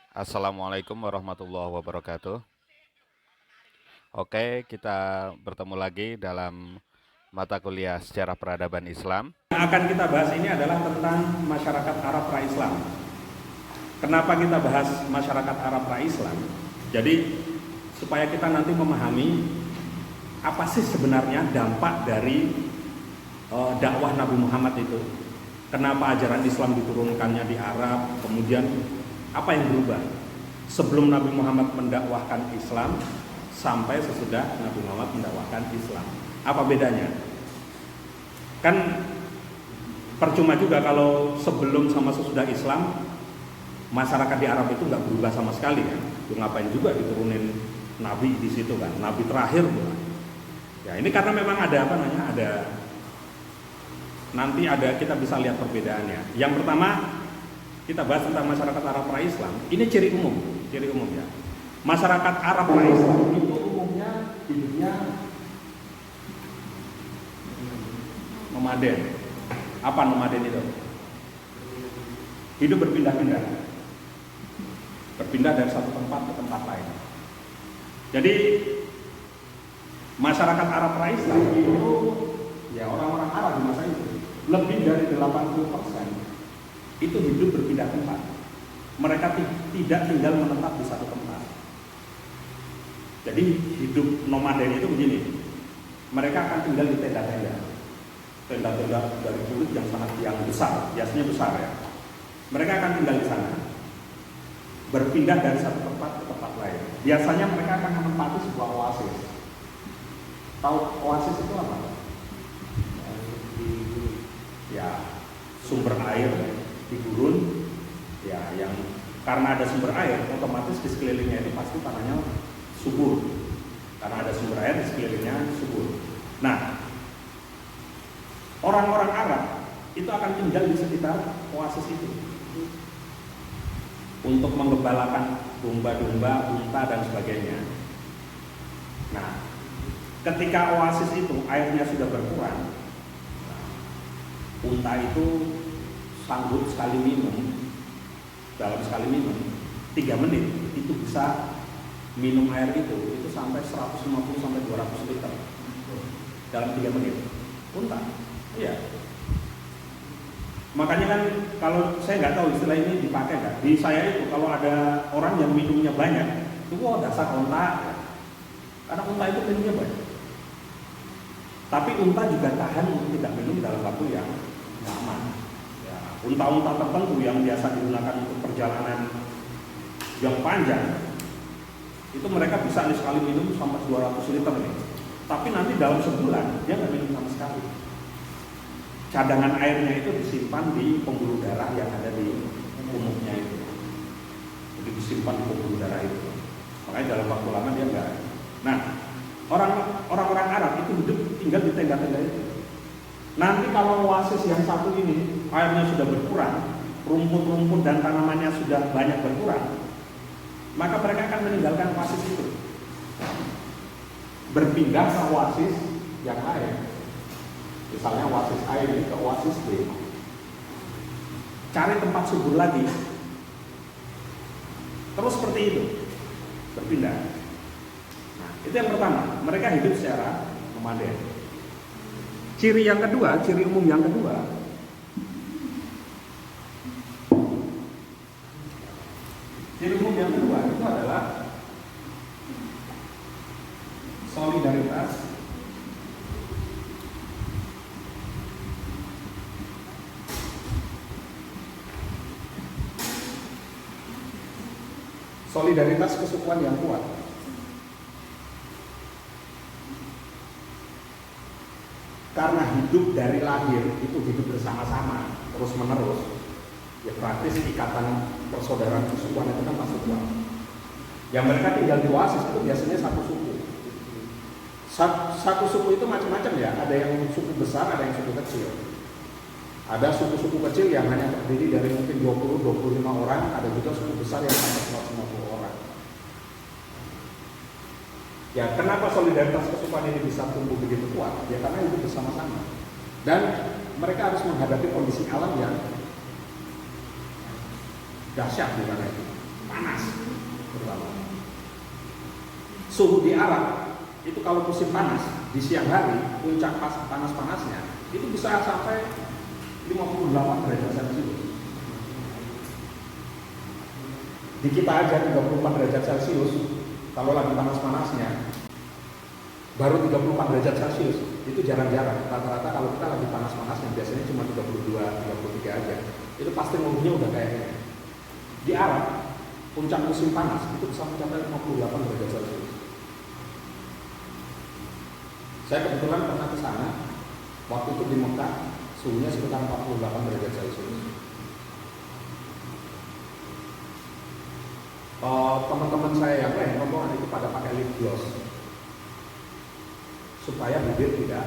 Assalamualaikum warahmatullahi wabarakatuh. Oke, kita bertemu lagi dalam mata kuliah Sejarah Peradaban Islam. Yang akan kita bahas ini adalah tentang masyarakat Arab pra-Islam. Kenapa kita bahas masyarakat Arab pra-Islam? Jadi supaya kita nanti memahami apa sih sebenarnya dampak dari dakwah Nabi Muhammad itu. Kenapa ajaran Islam diturunkannya di Arab, kemudian apa yang berubah sebelum Nabi Muhammad mendakwahkan Islam sampai sesudah Nabi Muhammad mendakwahkan Islam. Apa bedanya? Kan percuma juga kalau sebelum sama sesudah Islam masyarakat di Arab itu nggak berubah sama sekali kan. Ngapain juga diturunin Nabi di situ kan, Nabi terakhir pula. Ya ini karena memang nanti kita bisa lihat perbedaannya. Yang pertama kita bahas tentang masyarakat Arab pra-Islam. Ini ciri umum ya. Masyarakat Arab pra-Islam itu umumnya hidupnya nomaden. Apa nomaden itu? Hidup berpindah-pindah. Berpindah dari satu tempat ke tempat lain. Jadi masyarakat Arab pra-Islam itu ya orang-orang Arab di masa itu lebih dari 80% itu hidup berpindah tempat. Mereka tidak tinggal menetap di satu tempat. Jadi hidup nomaden itu begini. Mereka akan tinggal di tenda-tenda. Tenda-tenda dari kulit yang besar, biasanya besar ya. Mereka akan tinggal di sana. Berpindah dari satu tempat ke tempat lain. Biasanya mereka akan menempati sebuah oasis. Tahu oasis itu apa? Ya, sumber air di gurun. Ya, yang karena ada sumber air, otomatis di sekelilingnya itu pasti tanahnya subur. Karena ada sumber air di sekelilingnya subur. Nah, orang-orang Arab itu akan tinggal di sekitar oasis itu untuk menggembalakan domba-domba, unta dan sebagainya. Nah, ketika oasis itu airnya sudah berkurang, unta itu sanggup sekali minum. Dalam sekali minum 3 menit itu bisa minum air itu sampai 150 sampai 200 liter dalam 3 menit. Unta. Iya. Makanya kan kalau saya nggak tahu istilah ini dipakai nggak. Di saya itu kalau ada orang yang minumnya banyak, itu dasar unta. Karena unta itu minumnya banyak. Tapi unta juga tahan untuk tidak minum dalam waktu yang aman. Unta-unta tertentu yang biasa digunakan untuk perjalanan yang panjang itu mereka bisa sekali minum sampai 200 liter nih. Tapi nanti dalam sebulan dia nggak minum sama sekali. Cadangan airnya itu disimpan di pembuluh darah yang ada di punuknya itu. Jadi disimpan di pembuluh darah itu. Makanya dalam waktu lama dia nggak. Nah, orang-orang Arab itu hidup tinggal di tenda-tenda itu. Nanti kalau oasis yang satu ini airnya sudah berkurang, rumput-rumput dan tanamannya sudah banyak berkurang, maka mereka akan meninggalkan oasis itu, berpindah ke oasis yang lain. Misalnya oasis A ini ke oasis B, cari tempat subur lagi, terus seperti itu, berpindah. Nah, itu yang pertama, mereka hidup secara nomaden. Ciri yang kedua, ciri umum yang kedua, itu adalah solidaritas kesukuan yang kuat. Karena hidup dari lahir itu hidup bersama-sama terus menerus, ya praktis ikatan persaudaraan kesukuan itu kan pasti kuat. Yang mereka tinggal di oasis itu biasanya satu suku. Satu suku itu macam-macam ya. Ada yang suku besar, ada yang suku kecil. Ada suku-suku kecil yang hanya terdiri dari mungkin 20-25 orang. Ada juga suku besar yang sampai 150 orang. Ya, kenapa solidaritas kesukuan ini bisa tumbuh begitu kuat? Ya karena hidup bersama-sama. Dan mereka harus menghadapi kondisi alam yang dahsyat di mana itu. panas pertama. Suhu di Arab itu kalau musim panas di siang hari puncak panas-panasnya itu bisa sampai 58 derajat Celcius. Di kita aja 34 derajat Celcius kalau lagi panas-panasnya, baru 34 derajat Celcius itu jarang-jarang. Rata-rata kalau kita lagi panas-panasnya biasanya cuma 32, 33 aja. Itu pasti ngomongnya udah kayak gini. Di Arab puncak musim panas itu bisa mencapai 58 derajat Celcius. Saya kebetulan pernah ke sana, waktu itu di Mekah, suhunya sekitar 48 derajat Celcius. Teman-teman saya yang lain rombongan itu pada pakai lip gloss supaya bibir tidak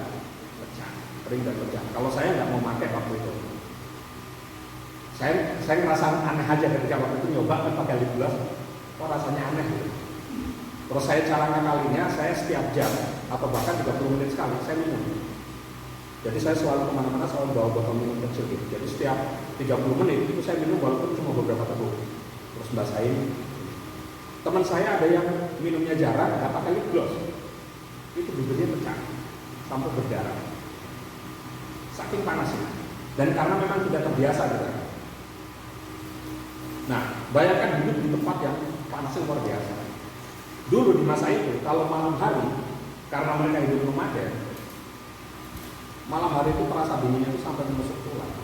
pecah, kering dan pecah. Kalau saya nggak mau pakai waktu itu, saya ngerasa aneh aja ketika waktu itu nyoba kan pakai lip gloss, kok rasanya aneh gitu. Terus saya cara ngakalinya, saya setiap jam atau bahkan 30 menit sekali saya minum. Jadi saya selalu kemana-mana selalu bawa botol minum kecil gitu. Jadi setiap 30 menit itu saya minum walaupun cuma beberapa teguk. Terus basahin. Teman saya ada yang minumnya jarang, nggak pakai lip gloss. Itu bibirnya pecah sampai berdarah. Saking panasnya. Dan karena memang tidak terbiasa gitu. Nah, bayangkan hidup di tempat yang panasnya luar biasa. Dulu di masa itu, kalau malam hari, karena mereka hidup nomaden, malam hari itu terasa dinginnya itu sampai menusuk tulang.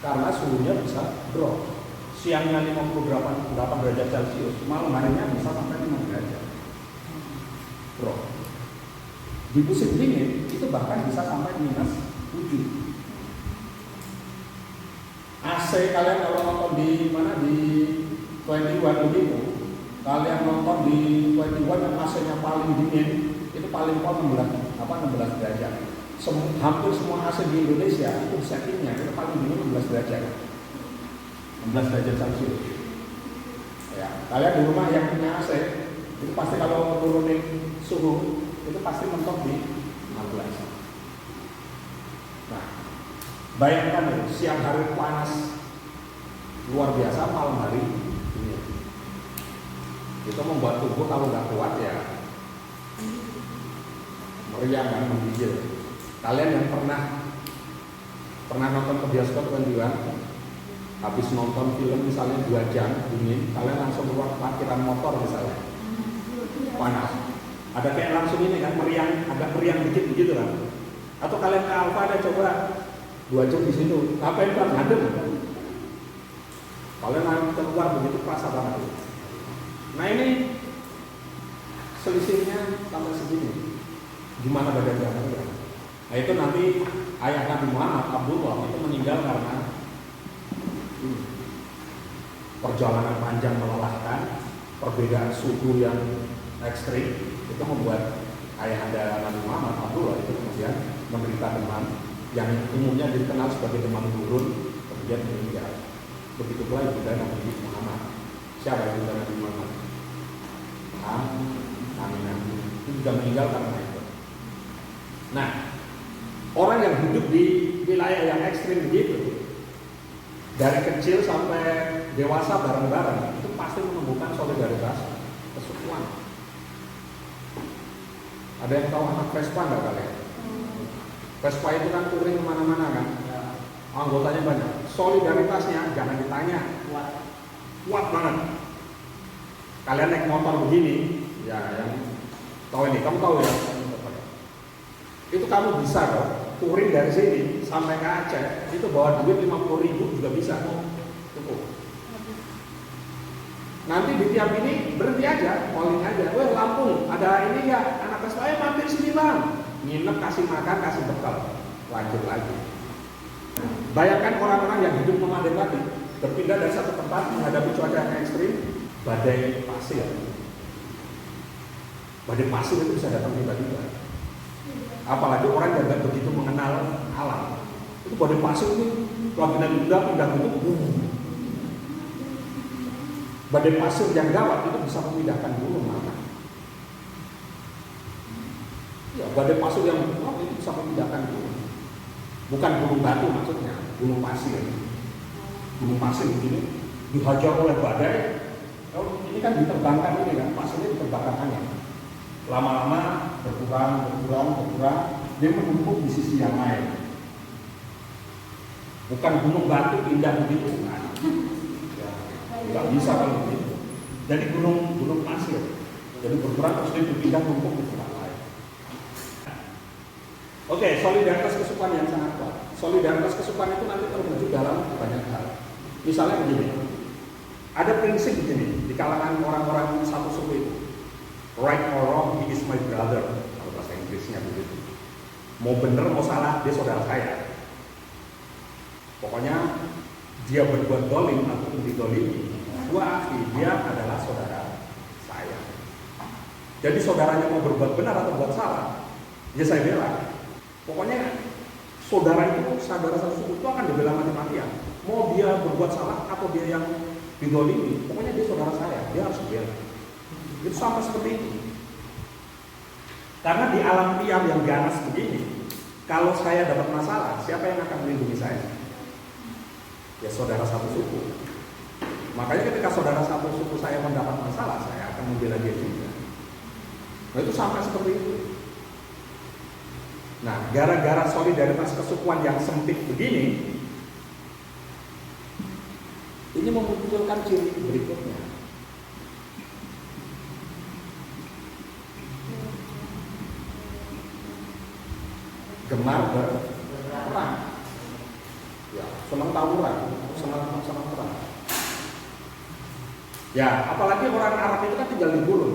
Karena suhunya bisa drop. Siangnya 58 derajat Celcius, malam harinya bisa sampai 5 derajat. Drop. Di musim dingin itu bahkan bisa sampai minus 7. AC kalian kalau nonton di mana di 21 begitu, kalian nonton di 21 yang AC-nya paling dingin itu paling kuat 16 derajat. Hampir semua AC di Indonesia itu settingnya itu paling dingin 16 derajat. 16 derajat Celcius. Ya, kalian di rumah yang punya AC itu pasti kalau turunin suhu itu pasti mentok di 16. Nah, bayangkan ya, siang hari panas luar biasa, malam hari dingin. Itu membuat tubuh kalau nggak kuat ya meriang kan, menggigil. Kalian yang pernah nonton ke bioskop kan juga, habis nonton film misalnya 2 jam dingin, kalian langsung keluar parkiran motor misalnya, panas. Ada kayak langsung ini kan meriang, agak meriang dikit begitu kan. Atau kalian ke Alfa ada coba 2 jam di situ, ngapain kan ngadem? Kalian keluar begitu kerasa banget. Nah ini selisihnya sampai segini. Gimana badan kamu? Nah itu nanti ayah Nabi Muhammad Abdullah itu meninggal karena perjalanan panjang melelahkan, perbedaan suhu yang ekstrim itu membuat ayahanda Nabi Muhammad Abdullah itu kemudian menderita demam yang umumnya dikenal sebagai demam turun, kemudian meninggal. Begitu pula ibunda Nabi Muhammad. Siapa ibunda Nabi Muhammad? Aminah. Itu juga meninggal karena itu. Nah, orang yang hidup di wilayah yang ekstrim begitu, dari kecil sampai dewasa bareng-bareng, itu pasti menumbuhkan solidaritas kesukuan. Ada yang tahu anak Vespa nggak kalian? Vespa itu kan touring kemana-mana kan, anggotanya banyak. Solidaritasnya jangan ditanya, kuat banget. Kalian naik motor begini, ya yang tahu ini, kamu tahu ya? Itu kamu bisa kok touring dari sini sampai ke Aceh, itu bawa duit 50.000 juga bisa. Cukup. Nanti di tiap ini berhenti aja, calling aja. Weh Lampung, ada ini ya, anak saya mampir sini bang. Nginep, kasih makan, kasih bekal, lanjut lagi. Bayangkan orang-orang yang hidup nomaden tadi berpindah dari satu tempat menghadapi cuaca yang ekstrim, badai pasir. Badai pasir itu bisa datang tiba-tiba. Apalagi orang yang tidak begitu mengenal alam. Itu badai pasir itu lagi pindah itu, badai pasir yang gawat itu bisa memindahkan gunung mana? Ya, badai pasir yang kuat itu bisa memindahkan gunung. Bukan gunung batu maksudnya, gunung pasir. Gunung pasir begini dihajar oleh badai, Kalau ini kan diterbangkan ini kan, pasirnya diterbangkan angin. Lama-lama berkurang, dia menumpuk di sisi yang lain. Bukan gunung batu pindah begitu, bukan. Ya, nggak bisa kalau begitu. Jadi gunung pasir. Jadi berkurang terus dia dipindah numpuk di tempat lain. Oke, solidaritas kesukuan yang sangat kuat. Solidaritas kesukuan itu nanti terwujud dalam banyak hal. Misalnya begini, ada prinsip begini di kalangan orang-orang satu suku itu. Right or wrong, he is my brother. Kalau bahasa Inggrisnya begitu. Mau bener mau salah, dia saudara saya. Pokoknya dia berbuat dolim atau didolimi, gua akui dia adalah saudara saya. Jadi saudaranya mau berbuat benar atau berbuat salah, ya saya bela. Pokoknya saudara satu suku itu akan dibela mati-matian. Mau dia berbuat salah atau dia yang didolimi, pokoknya dia saudara saya, dia harus dibela. Itu sampai seperti itu. Karena di alam liar yang ganas begini, kalau saya dapat masalah, siapa yang akan melindungi saya? Ya saudara satu suku. Makanya ketika saudara satu suku saya mendapat masalah, saya akan membela dia juga. Nah itu sampai seperti itu. Nah gara-gara solidaritas kesukuan yang sempit begini, ini memunculkan ciri berikutnya. Gemar berperang. Ya, senang tawuran, senang perang. Ya, apalagi orang Arab itu kan tinggal di gurun.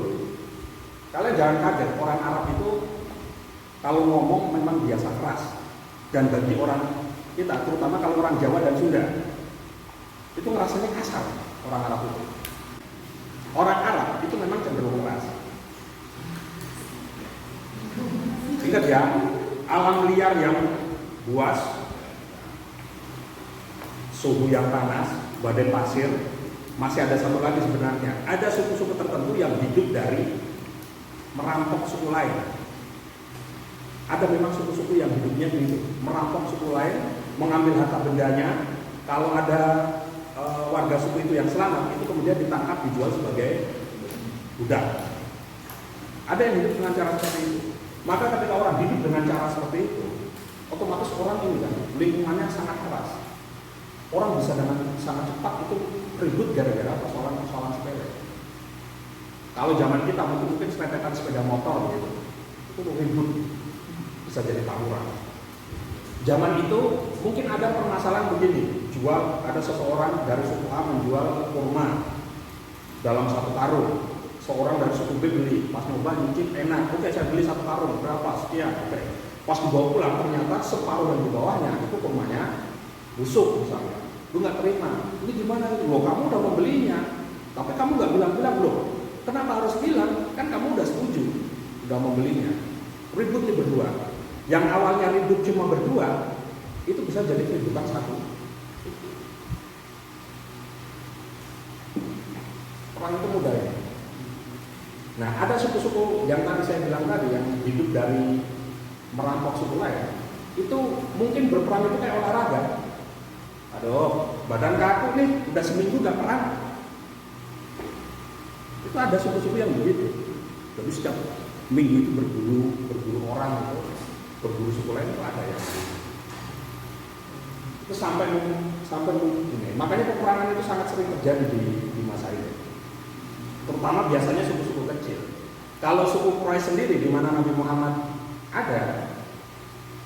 Kalian jangan kaget, orang Arab itu kalau ngomong memang biasa keras. Dan bagi orang kita, terutama kalau orang Jawa dan Sunda, itu ngerasanya kasar orang Arab itu. Orang Arab itu memang cenderung keras. Ingat ya, alam liar yang buas, suhu yang panas, badai pasir, masih ada satu lagi sebenarnya. Ada suku-suku tertentu yang hidup dari merampok suku lain. Ada memang suku-suku yang hidupnya begitu, merampok suku lain, mengambil harta bendanya. Kalau ada warga suku itu yang selamat, itu kemudian ditangkap, dijual sebagai budak. Ada yang hidup dengan cara seperti itu. Maka ketika orang hidup dengan cara seperti itu, otomatis orang ini kan lingkungannya sangat keras. Orang bisa dengan sangat cepat itu ribut gara-gara persoalan sepele. Kalau zaman kita mungkin sepetetan sepeda motor gitu, itu ribut, bisa jadi tawuran. Zaman itu mungkin ada permasalahan begini, ada seseorang dari suku A menjual kurma dalam satu karung. Seorang dari suku B beli, pas nyoba nyicip enak, oke saya beli satu karung, berapa? Sekian, oke. Pas dibawa pulang ternyata separuh yang di bawahnya itu kurmanya busuk misalnya. Lu nggak terima, ini gimana itu? Loh kamu udah membelinya, tapi kamu nggak bilang-bilang loh. Kenapa harus bilang? Kan kamu udah setuju, udah membelinya. Ribut nih berdua. Yang awalnya ribut cuma berdua, itu bisa jadi keributan satu. Perang itu mudah ya. Nah ada suku-suku yang tadi saya bilang tadi yang hidup dari merampok suku lain, itu mungkin berperang itu kayak olahraga. Aduh, badan kaku nih, udah seminggu gak perang. Itu ada suku-suku yang begitu. Jadi setiap minggu itu berburu orang gitu. Berburu suku lain itu ada yang begitu. Itu sampai ini. Makanya peperangan itu sangat sering terjadi di masa itu. Terutama biasanya suku-suku kecil. Kalau suku Quraisy sendiri di mana Nabi Muhammad ada,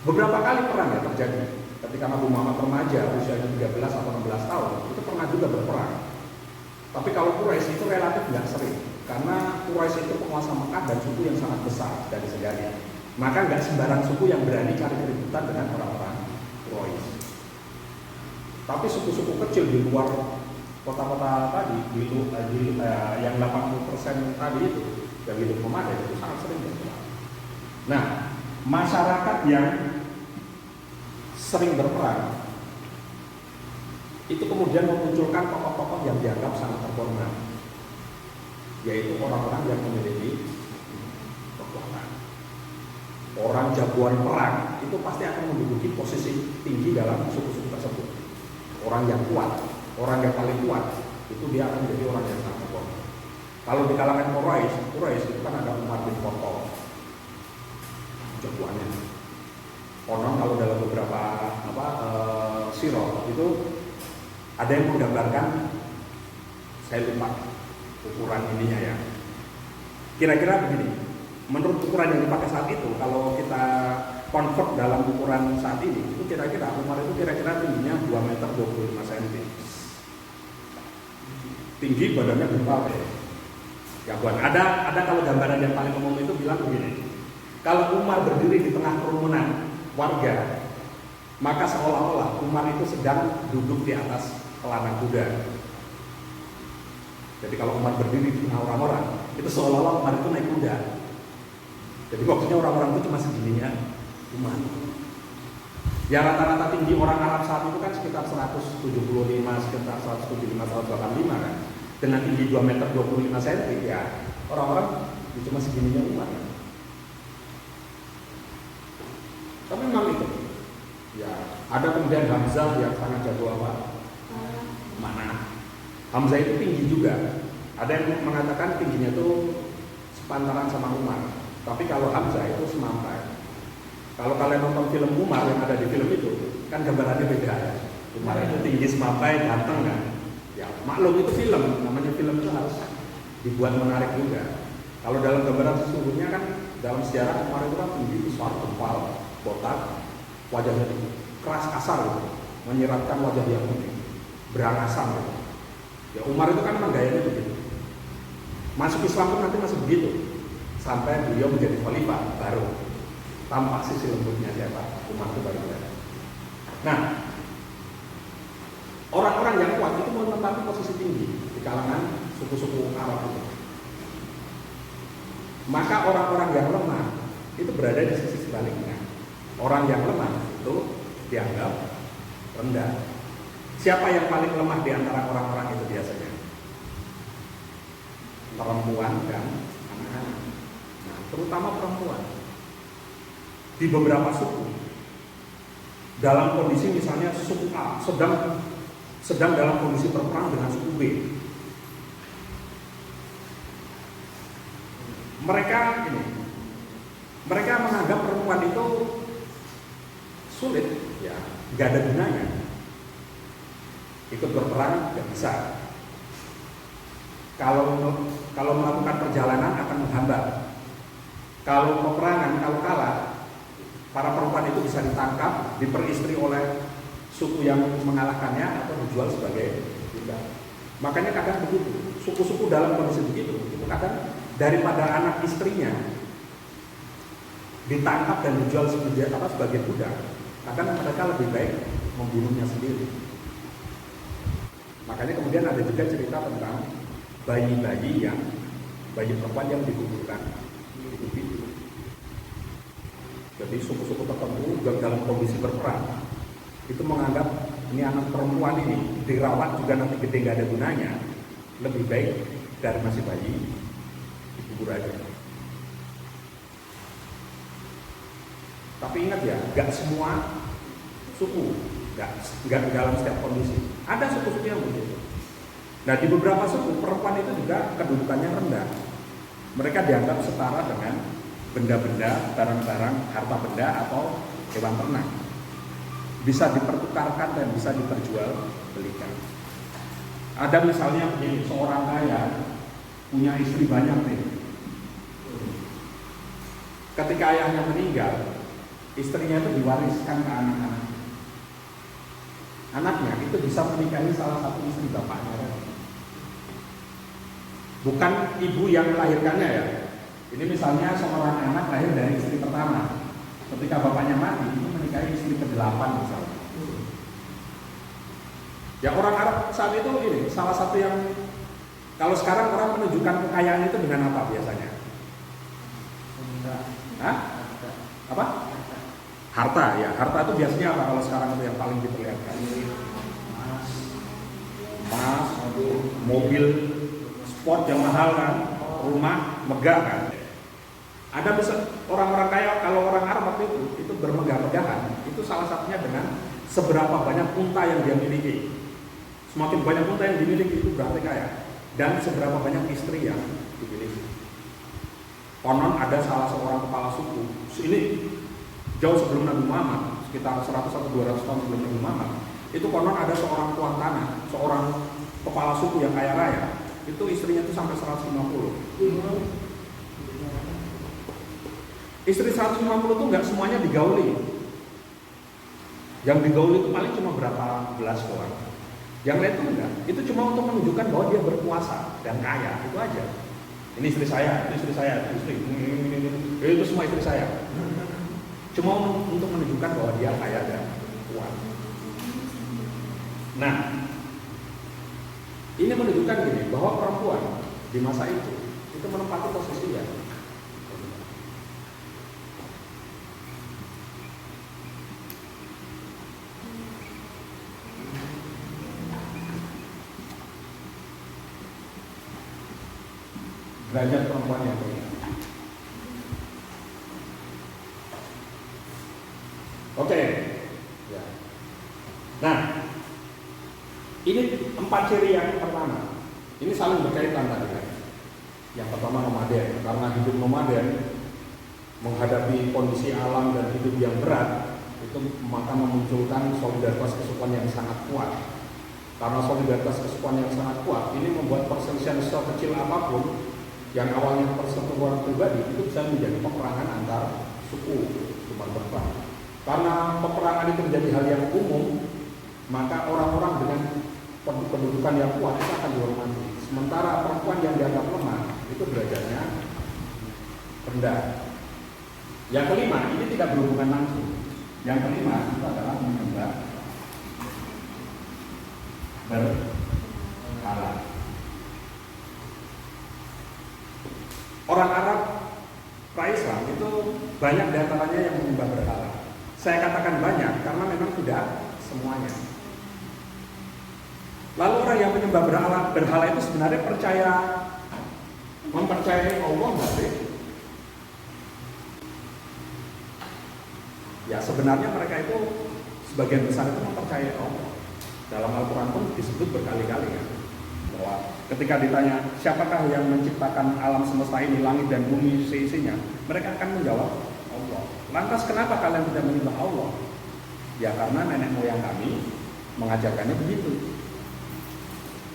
beberapa kali perang ya terjadi. Ketika Nabi Muhammad remaja, usianya 13 atau 16 tahun, itu pernah juga berperang. Tapi kalau Quraisy itu relatif nggak sering, karena Quraisy itu penguasa Mekah dan suku yang sangat besar dari sejarah. Maka nggak sembarang suku yang berani cari keributan dengan orang-orang Quraisy. Tapi suku-suku kecil di luar kota-kota tadi, yang 80% tadi itu, yang hidup nomaden itu sangat sering berperang. Nah, masyarakat yang sering berperang itu kemudian memunculkan tokoh-tokoh yang dianggap sangat terhormat, yaitu orang-orang yang memiliki kekuatan. Orang jagoan perang itu pasti akan menduduki posisi tinggi dalam suku-suku tersebut. Orang yang kuat, orang yang paling kuat itu dia akan menjadi orang yang sangat terhormat. Kalau di kalangan Quraisy itu kan ada Umar bin Khattab, jagoannya. Konon kalau dalam beberapa sirah itu ada yang menggambarkan, saya lupa ukuran ininya ya. Kira-kira begini, menurut ukuran yang dipakai saat itu, kalau kita convert dalam ukuran saat ini, itu kira-kira Umar itu kira-kira tingginya 2 meter 25 cm. Tinggi, badannya gempal ya. Ya buat ada kalau gambaran yang paling umum itu bilang begini, kalau Umar berdiri di tengah kerumunan warga, maka seolah-olah Umar itu sedang duduk di atas pelana kuda. Jadi kalau Umar berdiri di tengah orang-orang, itu seolah-olah Umar itu naik kuda. Jadi maksudnya orang-orang itu cuma segininya Umar. Ya rata-rata tinggi orang Arab saat itu kan sekitar 175, sekitar 175, 185 kan. Dengan tinggi 2 meter 25 cm ya orang-orang cuma segininya Umar. Tapi memang itu ya ada kemudian Hamzah yang sangat jago apa? Mana? Hamzah itu tinggi juga. Ada yang mengatakan tingginya itu sepantaran sama Umar. Tapi kalau Hamzah itu semampai. Kalau kalian nonton film Umar yang ada di film itu kan gambarannya beda ya. Umar itu tinggi semampai, ganteng kan. Ya, maklum itu film, namanya film itu harus dibuat menarik juga. Kalau dalam gambaran sesungguhnya kan dalam sejarah Umar itu kan tinggi, besar, kepal, botak, wajahnya keras kasar gitu, menyiratkan wajah yang putih, berangasan gitu. Ya Umar itu kan memang gayanya begitu. Masuk Islam pun nanti masih begitu, sampai beliau menjadi khalifah baru tampak sisi lembutnya siapa? Umar itu baru ada. Nah, orang-orang yang kuat itu menempati posisi tinggi di kalangan suku-suku Arab itu. Maka orang-orang yang lemah itu berada di sisi sebaliknya. Orang yang lemah itu dianggap rendah. Siapa yang paling lemah di antara orang-orang itu biasanya? Perempuan dan anak-anak. Nah, terutama perempuan. Di beberapa suku, dalam kondisi misalnya suku A sedang dalam kondisi berperang dengan suku B, mereka menganggap perempuan itu sulit, ya, nggak ada gunanya. Ikut berperang nggak bisa. Kalau melakukan perjalanan akan menghambat. Kalau peperangan, kalau kalah, para perempuan itu bisa ditangkap, diperistri oleh suku yang mengalahkannya atau dijual sebagai budak. Makanya kadang begitu, suku-suku dalam kondisi begitu, itu kadang daripada anak istrinya ditangkap dan dijual sebagai budak, kadang mereka lebih baik membunuhnya sendiri. Makanya kemudian ada juga cerita tentang bayi perempuan yang dikuburkan hidup-hidup. Jadi suku-suku tertentu dalam kondisi berperang itu menganggap ini anak perempuan ini dirawat juga nanti gede gak ada gunanya, lebih baik dari masih bayi dikubur aja. Tapi ingat ya, gak semua suku, gak dalam setiap kondisi. Ada suku-suku yang begitu. Nah di beberapa suku perempuan itu juga kedudukannya rendah. Mereka dianggap setara dengan benda-benda, barang-barang, harta benda atau hewan ternak. Bisa dipertukarkan dan bisa diperjualbelikan. Ada misalnya begini, seorang kaya punya istri banyak nih. Ketika ayahnya meninggal, istrinya itu diwariskan ke anak-anak. Anaknya itu bisa menikahi salah satu istri bapaknya. Bukan ibu yang melahirkannya ya. Ini misalnya seorang anak lahir dari istri pertama. Ketika bapaknya mati, itu menikahi istri ke-8 misalnya. Ya orang Arab saat itu ini salah satu yang, kalau sekarang orang menunjukkan kekayaan itu dengan apa biasanya? Hah? Apa? Harta ya. Harta itu biasanya apa kalau sekarang itu yang paling diperlihatkan? Emas, mobil sport yang mahal kan, rumah megah kan. Ada bisa orang-orang kaya, kalau orang Arab waktu itu bermegah-megahan, itu salah satunya dengan seberapa banyak unta yang dia miliki. Semakin banyak unta yang dimiliki itu berarti kaya. dan seberapa banyak istri yang dimiliki. Konon ada salah seorang kepala suku, ini jauh sebelum Nabi Muhammad, sekitar 100 atau 200 tahun sebelum Nabi Muhammad, itu konon ada seorang tuan tanah, seorang kepala suku yang kaya raya, itu istrinya itu sampai 150. Istri 150 itu nggak semuanya digauli. Yang digauli itu paling cuma berapa belas orang. Yang lain itu enggak. Itu cuma untuk menunjukkan bahwa dia berkuasa dan kaya, itu aja. Ini istri saya, itu istri saya, itu istri. Itu semua istri saya. Cuma untuk menunjukkan bahwa dia kaya dan kuat. Nah, ini menunjukkan gini, bahwa perempuan di masa itu menempati posisi ya. Derajat perempuan yang tinggi. Oke. Ya. Nah, ini 4 ciri yang pertama. Ini saling berkaitan tadi kan. Yang pertama nomaden, karena hidup nomaden menghadapi kondisi alam dan hidup yang berat itu maka memunculkan solidaritas kesukuan yang sangat kuat. Karena solidaritas kesukuan yang sangat kuat ini membuat perselisihan sekecil apapun yang awalnya perseteruan pribadi itu bisa menjadi peperangan antar suku umat berperang. Karena peperangan itu menjadi hal yang umum, maka orang-orang dengan kedudukan yang kuat itu akan dihormati. Sementara perempuan yang dianggap lemah itu derajatnya rendah. Yang kelima, ini tidak berhubungan langsung. Yang kelima itu adalah menyembah berhala. Orang Arab pra-Islam itu banyak diantaranya yang menyembah berhala. Saya katakan banyak karena memang tidak semuanya. Lalu orang yang menyembah berhala itu sebenarnya mempercayai Allah nggak sih? Ya sebenarnya mereka itu sebagian besar itu mempercayai Allah. Dalam Al-Quran pun disebut berkali-kali kan, bahwa ketika ditanya siapakah yang menciptakan alam semesta ini, langit dan bumi seisinya, mereka akan menjawab Allah. Lantas kenapa kalian tidak menyembah Allah? Ya karena nenek moyang kami mengajarkannya begitu.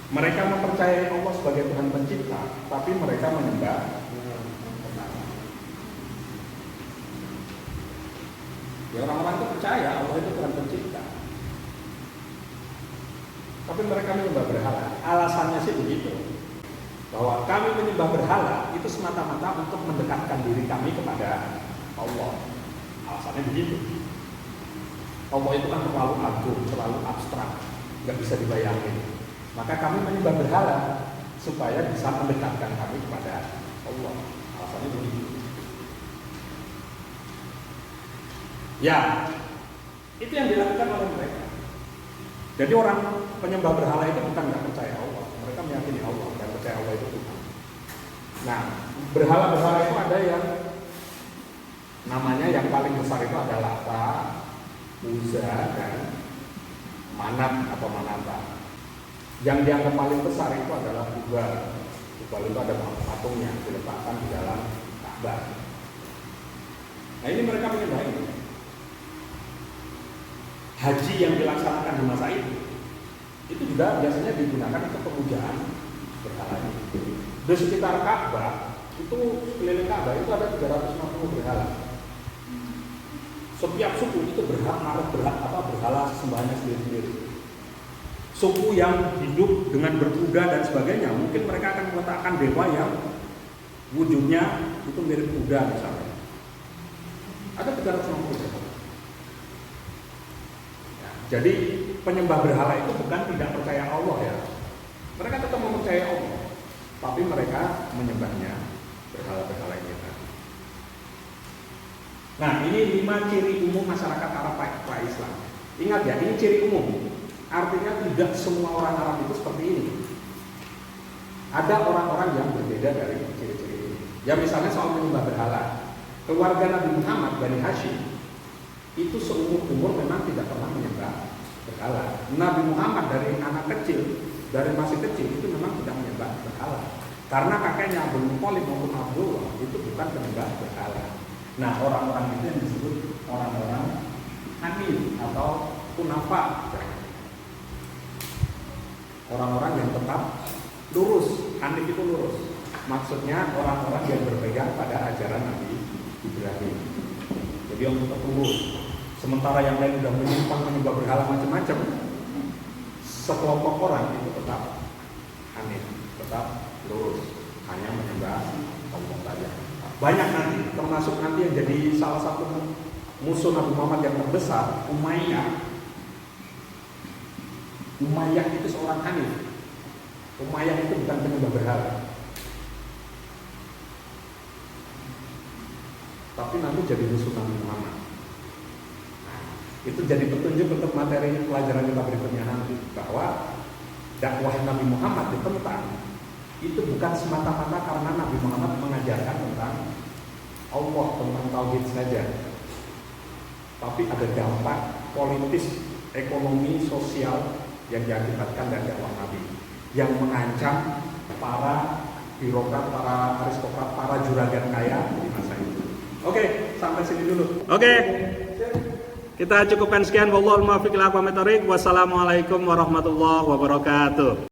Mereka mempercayai Allah sebagai Tuhan pencipta, tapi mereka menyembah berhala. Ya orang-orang itu percaya Allah itu Tuhan pencipta, tapi mereka menyembah berhala. Alasannya sih begitu, bahwa kami menyembah berhala itu semata-mata untuk mendekatkan diri kami kepada Allah. Alasannya begitu. Allah itu kan terlalu agung, terlalu abstrak, nggak bisa dibayangin. Maka kami menyembah berhala supaya bisa mendekatkan kami kepada Allah. Alasannya begitu. Ya, itu yang dilakukan oleh mereka. Jadi orang penyembah berhala itu bukan nggak percaya Allah, mereka meyakini Allah dan percaya Allah itu Tuhan. Nah, berhala-berhala itu ada yang namanya yang paling besar itu adalah Lata, Uzza, dan Manat atau Manata. Yang dianggap paling besar itu adalah Tubal. Tubal itu ada patungnya diletakkan di dalam Ka'bah. Nah ini mereka menyembah ini. Haji yang dilaksanakan di masa itu juga biasanya digunakan untuk pemujaan berhala ini. Di sekitar Ka'bah itu, keliling Ka'bah itu ada 350 berhala. Setiap suku itu berhala sembahannya sendiri-sendiri. Suku yang hidup dengan berkuda dan sebagainya, mungkin mereka akan meletakkan dewa yang wujudnya itu mirip kuda misalnya. Ada 360 dewa. Ya, jadi penyembah berhala itu bukan tidak percaya Allah ya. Mereka tetap mempercayai Allah, tapi mereka menyembahnya berhala-berhala ini. Nah, ini 5 ciri umum masyarakat Arab pra-Islam. Ingat ya, ini ciri umum. Artinya tidak semua orang Arab itu seperti ini. Ada orang-orang yang berbeda dari ciri-ciri ini. Ya misalnya soal menyembah berhala. Keluarga Nabi Muhammad, Bani Hashim, itu seumur-umur memang tidak pernah menyembah berhala. Nabi Muhammad dari anak kecil, dari masih kecil itu memang tidak menyembah berhala. Karena kakeknya Abdul Muthalib maupun Abdullah itu bukan penyembah berhala. Nah, orang-orang itu yang disebut orang-orang Hanif atau Kunafa. Orang-orang yang tetap lurus. Hanif itu lurus. Maksudnya orang-orang yang berpegang pada ajaran Nabi Ibrahim. Jadi yang tetap lurus. Sementara yang lain sudah menyimpang menyembah berhala macam-macam, sekelompok orang itu tetap Hanif, tetap lurus, hanya menyembah Allah saja. Banyak nanti, termasuk nanti yang jadi salah satu musuh Nabi Muhammad yang terbesar, Umayyah. Umayyah itu seorang Hanif. Umayyah itu bukan penyembah berhala, tapi nanti jadi musuh Nabi Muhammad. Nah, itu jadi petunjuk untuk materi pelajaran kita berikutnya nanti, bahwa dakwah Nabi Muhammad ditentang itu bukan semata-mata karena Nabi Muhammad mengajarkan tentang Allah, tentang tauhid saja, tapi ada dampak politis, ekonomi, sosial yang diakibatkan dari dakwah Nabi, yang mengancam para birokrat, para aristokrat, para juragan kaya di masa itu. Oke, sampai sini dulu. Oke, kita cukupkan sekian. Wallahul muwaffiq ila aqwamit thoriq. Wassalamualaikum warahmatullahi wabarakatuh.